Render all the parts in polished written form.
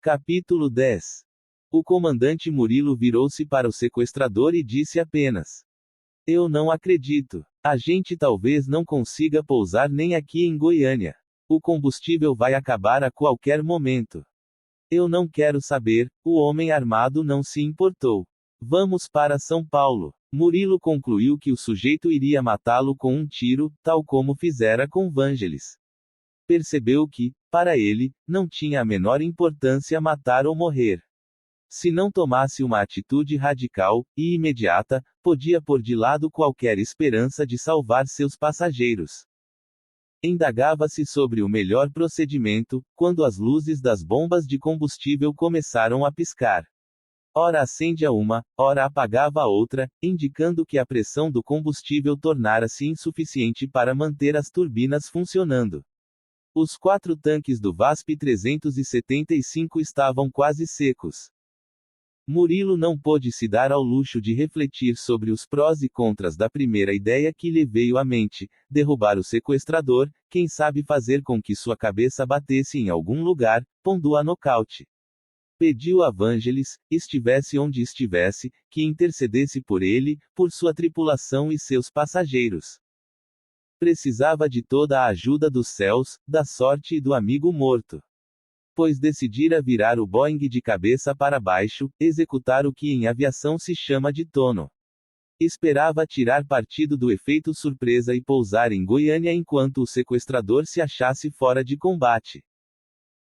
Capítulo 10. O comandante Murilo virou-se para o sequestrador e disse apenas: "Eu não acredito. A gente talvez não consiga pousar nem aqui em Goiânia. O combustível vai acabar a qualquer momento. Eu não quero saber." O homem armado não se importou. "Vamos para São Paulo." Murilo concluiu que o sujeito iria matá-lo com um tiro, tal como fizera com Vangelis. Percebeu que, para ele, não tinha a menor importância matar ou morrer. Se não tomasse uma atitude radical e imediata, podia pôr de lado qualquer esperança de salvar seus passageiros. Indagava-se sobre o melhor procedimento, quando as luzes das bombas de combustível começaram a piscar. Ora acendia uma, ora apagava a outra, indicando que a pressão do combustível tornara-se insuficiente para manter as turbinas funcionando. Os 4 tanques do VASP 375 estavam quase secos. Murilo não pôde se dar ao luxo de refletir sobre os prós e contras da primeira ideia que lhe veio à mente: derrubar o sequestrador, quem sabe fazer com que sua cabeça batesse em algum lugar, pondo-o a nocaute. Pediu a Vangelis, estivesse onde estivesse, que intercedesse por ele, por sua tripulação e seus passageiros. Precisava de toda a ajuda dos céus, da sorte e do amigo morto. Pois decidira virar o Boeing de cabeça para baixo, executar o que em aviação se chama de tono. Esperava tirar partido do efeito surpresa e pousar em Goiânia enquanto o sequestrador se achasse fora de combate.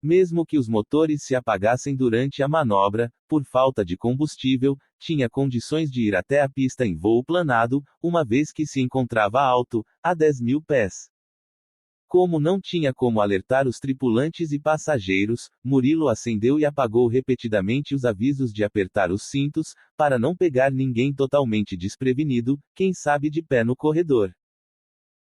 Mesmo que os motores se apagassem durante a manobra, por falta de combustível, tinha condições de ir até a pista em voo planado, uma vez que se encontrava alto, a 10.000 pés. Como não tinha como alertar os tripulantes e passageiros, Murilo acendeu e apagou repetidamente os avisos de apertar os cintos, para não pegar ninguém totalmente desprevenido, quem sabe de pé no corredor.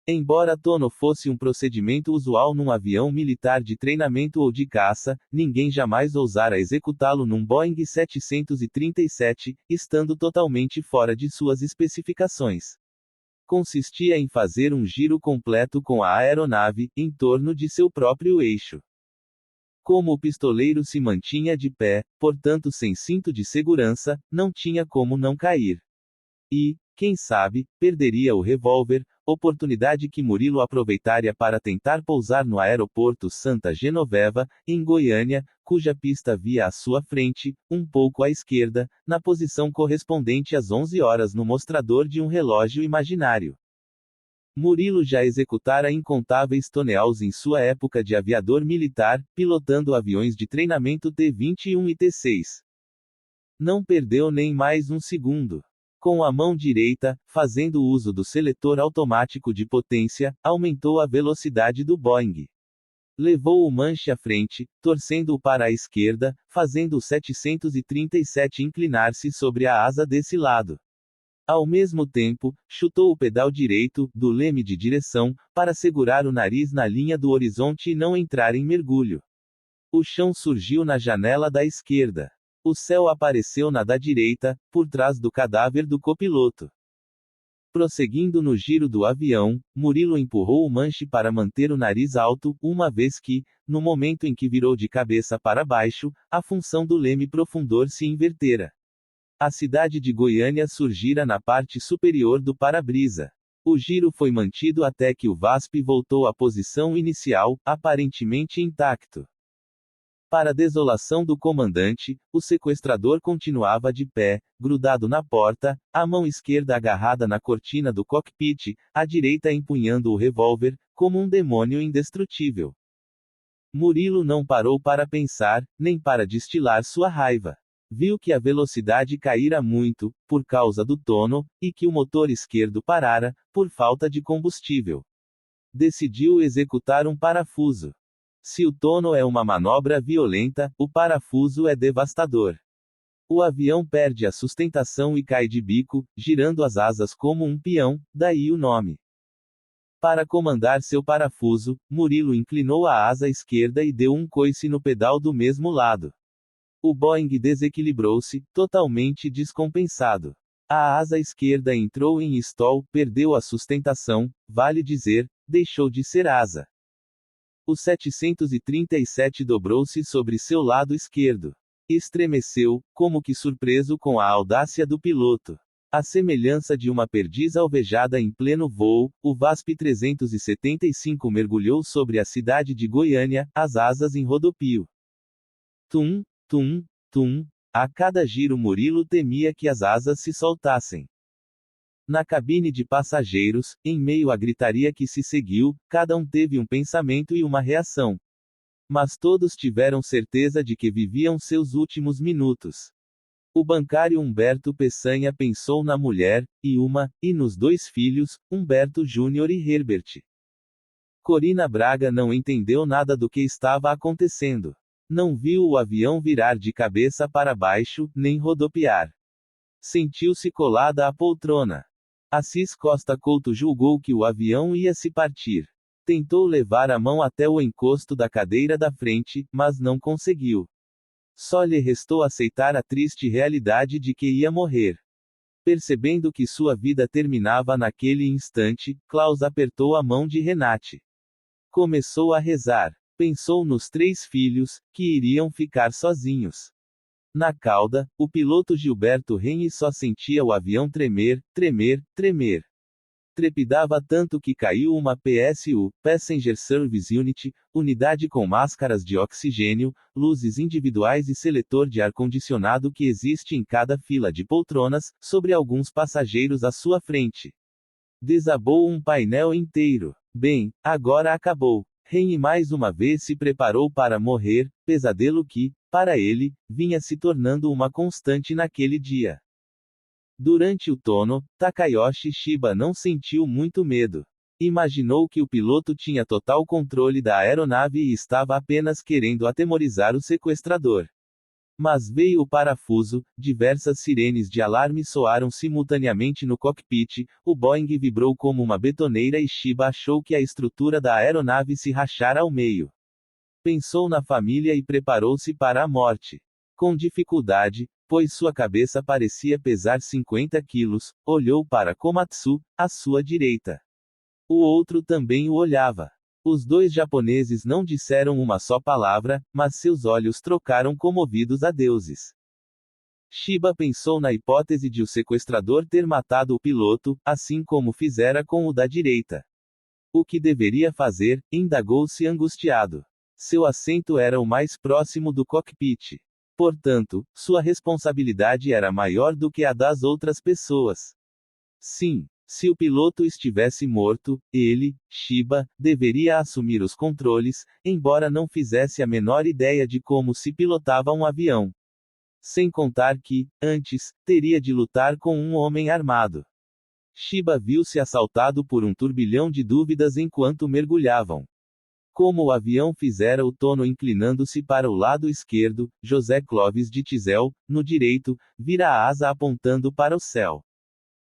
Embora tono fosse um procedimento usual num avião militar de treinamento ou de caça, ninguém jamais ousara executá-lo num Boeing 737, estando totalmente fora de suas especificações. Consistia em fazer um giro completo com a aeronave, em torno de seu próprio eixo. Como o pistoleiro se mantinha de pé, portanto sem cinto de segurança, não tinha como não cair. E, quem sabe, perderia o revólver, oportunidade que Murilo aproveitaria para tentar pousar no aeroporto Santa Genoveva, em Goiânia, cuja pista via à sua frente, um pouco à esquerda, na posição correspondente às 11 horas no mostrador de um relógio imaginário. Murilo já executara incontáveis toneaus em sua época de aviador militar, pilotando aviões de treinamento T-21 e T-6. Não perdeu nem mais um segundo. Com a mão direita, fazendo uso do seletor automático de potência, aumentou a velocidade do Boeing. Levou o manche à frente, torcendo-o para a esquerda, fazendo o 737 inclinar-se sobre a asa desse lado. Ao mesmo tempo, chutou o pedal direito, do leme de direção, para segurar o nariz na linha do horizonte e não entrar em mergulho. O chão surgiu na janela da esquerda. O céu apareceu na da direita, por trás do cadáver do copiloto. Prosseguindo no giro do avião, Murilo empurrou o manche para manter o nariz alto, uma vez que, no momento em que virou de cabeça para baixo, a função do leme profundor se invertera. A cidade de Goiânia surgira na parte superior do para-brisa. O giro foi mantido até que o VASP voltou à posição inicial, aparentemente intacto. Para a desolação do comandante, o sequestrador continuava de pé, grudado na porta, a mão esquerda agarrada na cortina do cockpit, a direita empunhando o revólver, como um demônio indestrutível. Murilo não parou para pensar, nem para destilar sua raiva. Viu que a velocidade caíra muito, por causa do tono, e que o motor esquerdo parara, por falta de combustível. Decidiu executar um parafuso. Se o tono é uma manobra violenta, o parafuso é devastador. O avião perde a sustentação e cai de bico, girando as asas como um peão, daí o nome. Para comandar seu parafuso, Murilo inclinou a asa esquerda e deu um coice no pedal do mesmo lado. O Boeing desequilibrou-se, totalmente descompensado. A asa esquerda entrou em stall, perdeu a sustentação, vale dizer, deixou de ser asa. O 737 dobrou-se sobre seu lado esquerdo. Estremeceu, como que surpreso com a audácia do piloto. À semelhança de uma perdiz alvejada em pleno voo, o VASP-375 mergulhou sobre a cidade de Goiânia, as asas em rodopio. Tum, tum, tum. A cada giro Murilo temia que as asas se soltassem. Na cabine de passageiros, em meio à gritaria que se seguiu, cada um teve um pensamento e uma reação. Mas todos tiveram certeza de que viviam seus últimos minutos. O bancário Humberto Peçanha pensou na mulher, e nos dois filhos, Humberto Júnior e Herbert. Corina Braga não entendeu nada do que estava acontecendo. Não viu o avião virar de cabeça para baixo, nem rodopiar. Sentiu-se colada à poltrona. Assis Costa Couto julgou que o avião ia se partir. Tentou levar a mão até o encosto da cadeira da frente, mas não conseguiu. Só lhe restou aceitar a triste realidade de que ia morrer. Percebendo que sua vida terminava naquele instante, Klaus apertou a mão de Renate. Começou a rezar. Pensou nos 3 filhos, que iriam ficar sozinhos. Na cauda, o piloto Gilberto Renhe só sentia o avião tremer, tremer, tremer. Trepidava tanto que caiu uma PSU, Passenger Service Unit, unidade com máscaras de oxigênio, luzes individuais e seletor de ar-condicionado que existe em cada fila de poltronas, sobre alguns passageiros à sua frente. Desabou um painel inteiro. Bem, agora acabou. Renhe mais uma vez se preparou para morrer, pesadelo que, para ele, vinha se tornando uma constante naquele dia. Durante o tono, Takayoshi Shiba não sentiu muito medo. Imaginou que o piloto tinha total controle da aeronave e estava apenas querendo atemorizar o sequestrador. Mas veio o parafuso, diversas sirenes de alarme soaram simultaneamente no cockpit, o Boeing vibrou como uma betoneira e Shiba achou que a estrutura da aeronave se rachara ao meio. Pensou na família e preparou-se para a morte. Com dificuldade, pois sua cabeça parecia pesar 50 quilos, olhou para Komatsu, à sua direita. O outro também o olhava. Os 2 japoneses não disseram uma só palavra, mas seus olhos trocaram comovidos a deuses. Shiba pensou na hipótese de o sequestrador ter matado o piloto, assim como fizera com o da direita. O que deveria fazer? Indagou-se angustiado. Seu assento era o mais próximo do cockpit. Portanto, sua responsabilidade era maior do que a das outras pessoas. Sim, se o piloto estivesse morto, ele, Shiba, deveria assumir os controles, embora não fizesse a menor ideia de como se pilotava um avião. Sem contar que, antes, teria de lutar com um homem armado. Shiba viu-se assaltado por um turbilhão de dúvidas enquanto mergulhavam. Como o avião fizera o tono inclinando-se para o lado esquerdo, José Clóvis de Tizel, no direito, vira a asa apontando para o céu.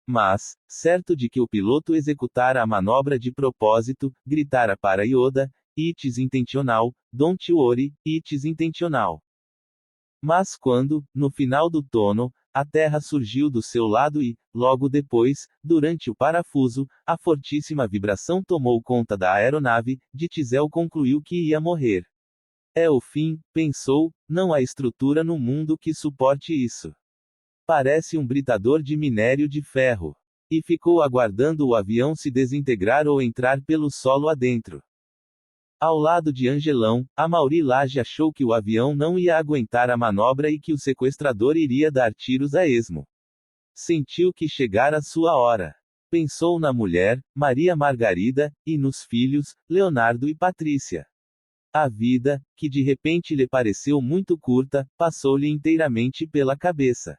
Mas, certo de que o piloto executara a manobra de propósito, gritara para Yoda, "It's intentional, don't worry, it's intentional." Mas quando, no final do tono, a terra surgiu do seu lado e, logo depois, durante o parafuso, a fortíssima vibração tomou conta da aeronave, de Tizel concluiu que ia morrer. É o fim, pensou, não há estrutura no mundo que suporte isso. Parece um britador de minério de ferro. E ficou aguardando o avião se desintegrar ou entrar pelo solo adentro. Ao lado de Angelão, Amaury Lage achou que o avião não ia aguentar a manobra e que o sequestrador iria dar tiros a esmo. Sentiu que chegara sua hora. Pensou na mulher, Maria Margarida, e nos filhos, Leonardo e Patrícia. A vida, que de repente lhe pareceu muito curta, passou-lhe inteiramente pela cabeça.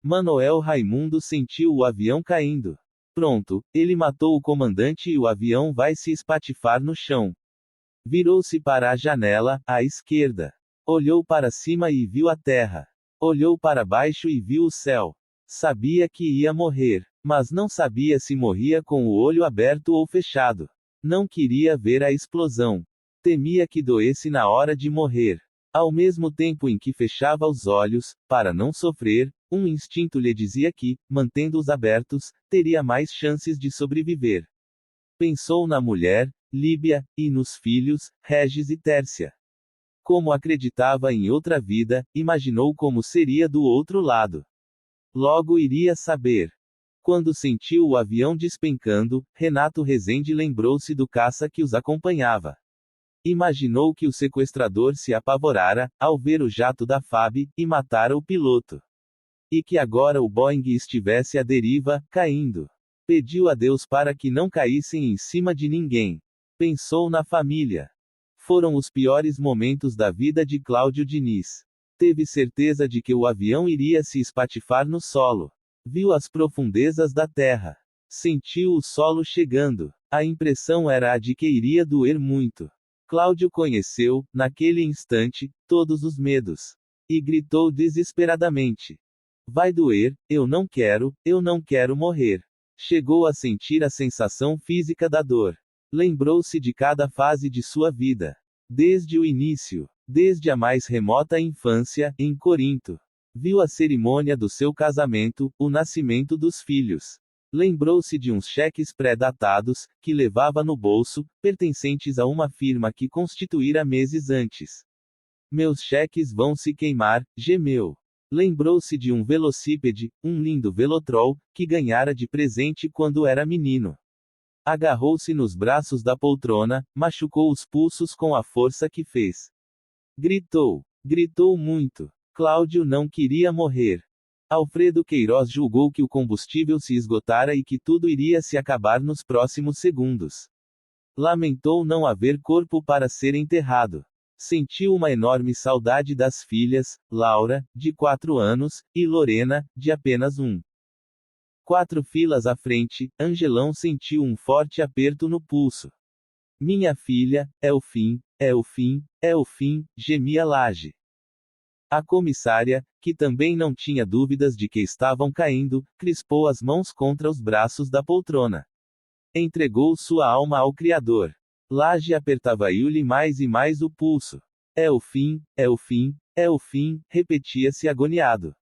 Manoel Raimundo sentiu o avião caindo. Pronto, ele matou o comandante e o avião vai se espatifar no chão. Virou-se para a janela, à esquerda. Olhou para cima e viu a terra. Olhou para baixo e viu o céu. Sabia que ia morrer, mas não sabia se morria com o olho aberto ou fechado. Não queria ver a explosão. Temia que doesse na hora de morrer. Ao mesmo tempo em que fechava os olhos, para não sofrer, um instinto lhe dizia que, mantendo-os abertos, teria mais chances de sobreviver. Pensou na mulher, Líbia, e nos filhos, Regis e Tércia. Como acreditava em outra vida, imaginou como seria do outro lado. Logo iria saber. Quando sentiu o avião despencando, Renato Rezende lembrou-se do caça que os acompanhava. Imaginou que o sequestrador se apavorara, ao ver o jato da FAB, e matara o piloto. E que agora o Boeing estivesse à deriva, caindo. Pediu a Deus para que não caíssem em cima de ninguém. Pensou na família. Foram os piores momentos da vida de Cláudio Diniz. Teve certeza de que o avião iria se espatifar no solo. Viu as profundezas da terra. Sentiu o solo chegando. A impressão era a de que iria doer muito. Cláudio conheceu, naquele instante, todos os medos. E gritou desesperadamente: vai doer, eu não quero morrer. Chegou a sentir a sensação física da dor. Lembrou-se de cada fase de sua vida. Desde o início. Desde a mais remota infância, em Corinto. Viu a cerimônia do seu casamento, o nascimento dos filhos. Lembrou-se de uns cheques pré-datados, que levava no bolso, pertencentes a uma firma que constituíra meses antes. Meus cheques vão se queimar, gemeu. Lembrou-se de um velocípede, um lindo Velotrol, que ganhara de presente quando era menino. Agarrou-se nos braços da poltrona, machucou os pulsos com a força que fez. Gritou. Gritou muito. Cláudio não queria morrer. Alfredo Queiroz julgou que o combustível se esgotara e que tudo iria se acabar nos próximos segundos. Lamentou não haver corpo para ser enterrado. Sentiu uma enorme saudade das filhas, Laura, de 4 anos, e Lorena, de apenas 1. 4 filas à frente, Angelão sentiu um forte aperto no pulso. Minha filha, é o fim, é o fim, é o fim, gemia Laje. A comissária, que também não tinha dúvidas de que estavam caindo, crispou as mãos contra os braços da poltrona. Entregou sua alma ao Criador. Laje apertava-lhe mais e mais o pulso. É o fim, é o fim, é o fim, repetia-se agoniado.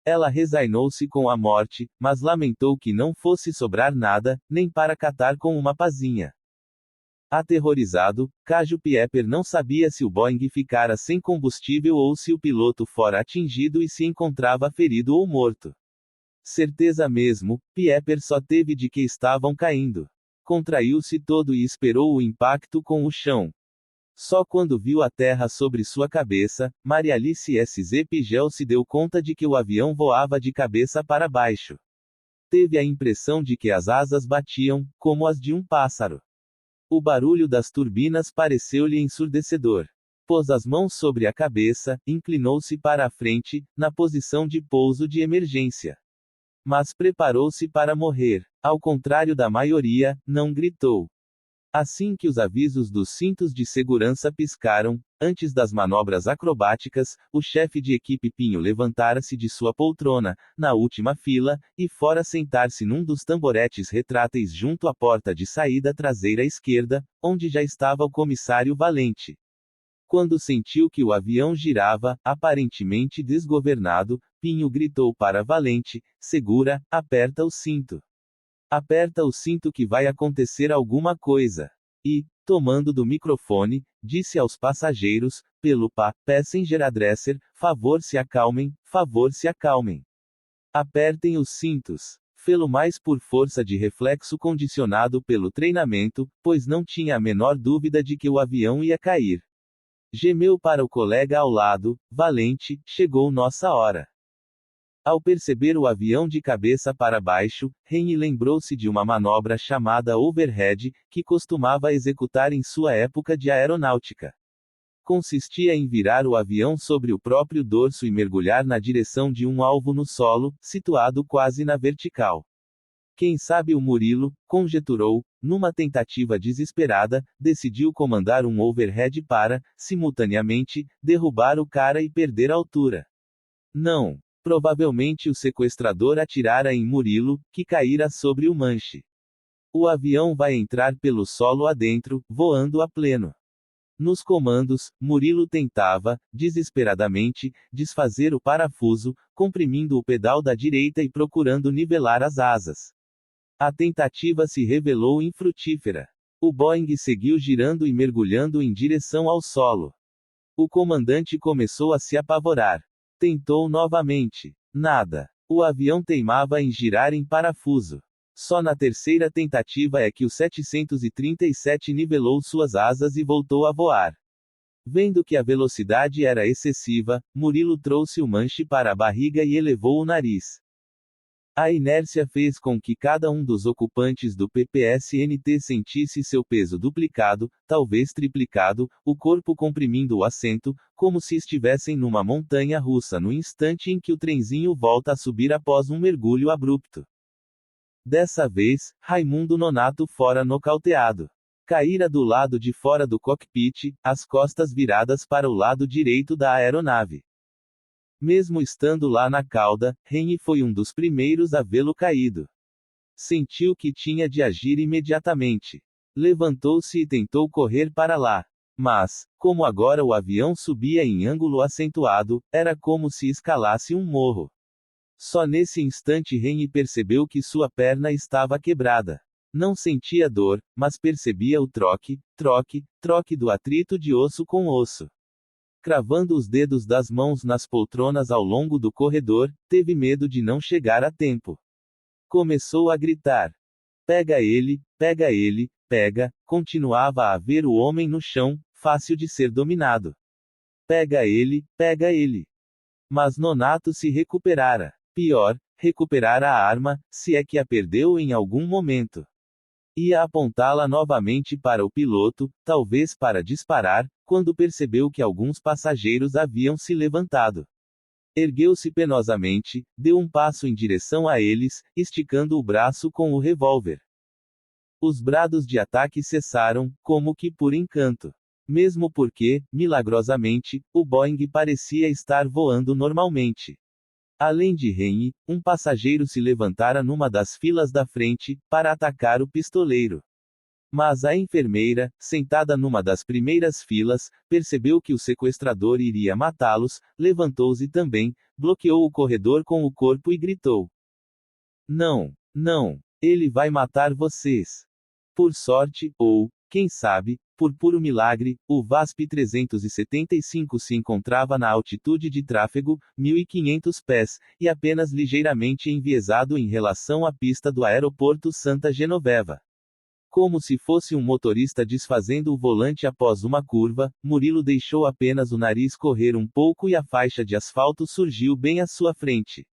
Ela resignou-se com a morte, mas lamentou que não fosse sobrar nada, nem para catar com uma pazinha. Aterrorizado, Cajo Pieper não sabia se o Boeing ficara sem combustível ou se o piloto fora atingido e se encontrava ferido ou morto. Certeza mesmo, Pieper só teve de que estavam caindo. Contraiu-se todo e esperou o impacto com o chão. Só quando viu a terra sobre sua cabeça, Maria Alice S.Z. Pigel se deu conta de que o avião voava de cabeça para baixo. Teve a impressão de que as asas batiam, como as de um pássaro. O barulho das turbinas pareceu-lhe ensurdecedor. Pôs as mãos sobre a cabeça, inclinou-se para a frente, na posição de pouso de emergência. Mas preparou-se para morrer. Ao contrário da maioria, não gritou. Assim que os avisos dos cintos de segurança piscaram, antes das manobras acrobáticas, o chefe de equipe Pinho levantara-se de sua poltrona, na última fila, e fora sentar-se num dos tamboretes retráteis junto à porta de saída traseira esquerda, onde já estava o comissário Valente. Quando sentiu que o avião girava, aparentemente desgovernado, Pinho gritou para Valente: segura, aperta o cinto. Aperta o cinto que vai acontecer alguma coisa. E, tomando do microfone, disse aos passageiros, pelo passenger addresser, favor se acalmem, favor se acalmem. Apertem os cintos. Fê-lo mais por força de reflexo condicionado pelo treinamento, pois não tinha a menor dúvida de que o avião ia cair. Gemeu para o colega ao lado: Valente, chegou nossa hora. Ao perceber o avião de cabeça para baixo, Henry lembrou-se de uma manobra chamada overhead, que costumava executar em sua época de aeronáutica. Consistia em virar o avião sobre o próprio dorso e mergulhar na direção de um alvo no solo, situado quase na vertical. Quem sabe o Murilo, conjeturou, numa tentativa desesperada, decidiu comandar um overhead para, simultaneamente, derrubar o cara e perder altura. Não. Provavelmente o sequestrador atirara em Murilo, que caíra sobre o manche. O avião vai entrar pelo solo adentro, voando a pleno. Nos comandos, Murilo tentava, desesperadamente, desfazer o parafuso, comprimindo o pedal da direita e procurando nivelar as asas. A tentativa se revelou infrutífera. O Boeing seguiu girando e mergulhando em direção ao solo. O comandante começou a se apavorar. Tentou novamente. Nada. O avião teimava em girar em parafuso. Só na terceira tentativa é que o 737 nivelou suas asas e voltou a voar. Vendo que a velocidade era excessiva, Murilo trouxe o manche para a barriga e elevou o nariz. A inércia fez com que cada um dos ocupantes do PPSNT sentisse seu peso duplicado, talvez triplicado, o corpo comprimindo o assento, como se estivessem numa montanha russa no instante em que o trenzinho volta a subir após um mergulho abrupto. Dessa vez, Raimundo Nonato fora nocauteado. Caíra do lado de fora do cockpit, as costas viradas para o lado direito da aeronave. Mesmo estando lá na cauda, Henry foi um dos primeiros a vê-lo caído. Sentiu que tinha de agir imediatamente. Levantou-se e tentou correr para lá. Mas, como agora o avião subia em ângulo acentuado, era como se escalasse um morro. Só nesse instante Henry percebeu que sua perna estava quebrada. Não sentia dor, mas percebia o troque do atrito de osso com osso. Cravando os dedos das mãos nas poltronas ao longo do corredor, teve medo de não chegar a tempo. Começou a gritar. Pega ele, pega, continuava a ver o homem no chão, fácil de ser dominado. Pega ele. Mas Nonato se recuperara. Pior, recuperara a arma, se é que a perdeu em algum momento. Ia apontá-la novamente para o piloto, talvez para disparar, quando percebeu que alguns passageiros haviam se levantado. Ergueu-se penosamente, deu um passo em direção a eles, esticando o braço com o revólver. Os brados de ataque cessaram, como que por encanto. Mesmo porque, milagrosamente, o Boeing parecia estar voando normalmente. Além de Henry, um passageiro se levantara numa das filas da frente, para atacar o pistoleiro. Mas a enfermeira, sentada numa das primeiras filas, percebeu que o sequestrador iria matá-los, levantou-se também, bloqueou o corredor com o corpo e gritou: Não, ele vai matar vocês. Por sorte, ou, quem sabe, por puro milagre, o VASP-375 se encontrava na altitude de tráfego, 1.500 pés, e apenas ligeiramente enviesado em relação à pista do aeroporto Santa Genoveva. Como se fosse um motorista desfazendo o volante após uma curva, Murilo deixou apenas o nariz correr um pouco e a faixa de asfalto surgiu bem à sua frente.